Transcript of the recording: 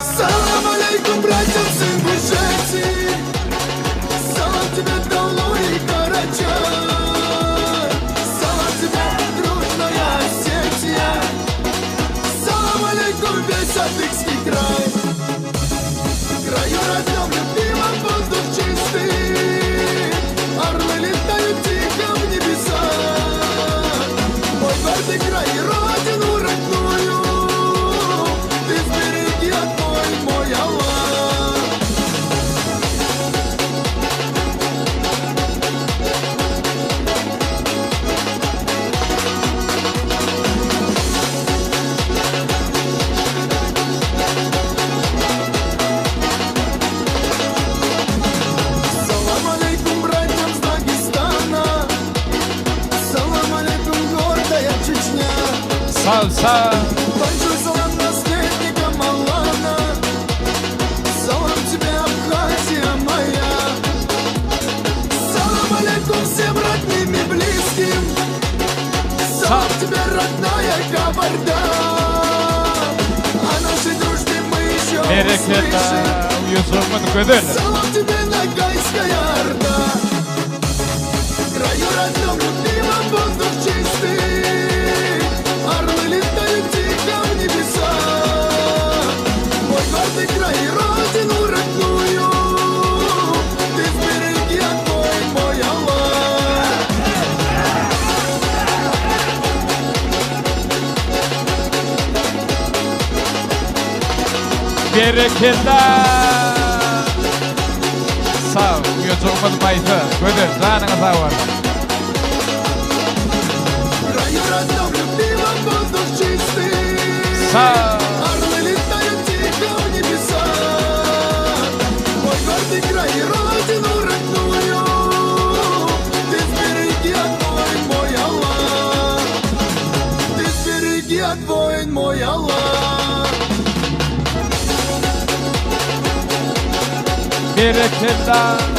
Салам алейкум, братьям, сын Бушети. Салам тебе, Даулу и Карачай. Салам тебе, дружная Осетия. Салам алейкум, весь Адыгский край. В краю родном, любимом, воздух чистый. Орлы летают тихо в небеса. Мой гордый край и родину родную ты сбереги, отмой, мой Аллах. Салам алейкум, братьям с Дагестана. Салам алейкум, гордая Чечня. Salsa. Большой салам наследникам Аллана. Салам тебе, Абхазия моя. Салам алейкум всем родным и близким. Салам тебе, родная Кабарда. О нашей дружбе мы еще Bereketli услышим. uyusunmun güdül. Салам тебе, Ногайская Орда. В краю родном, любимом, воздух чистый. Орлы летают тихо в небеса. Мой гордый край и родину родную ты сбереги, отмой, мой Аллах. Bereketli. Sağ ol, uyusunmun bayfı. Güdül, canına sağ ol. В краю родном, любимом, воздух чистый. Sağ ol. Орлы летают тихо в небеса. Мой гордый край и родину родную ты сбереги, отмой, мой Аллах. Ты сбереги, отмой, мой Аллах. Bereketli.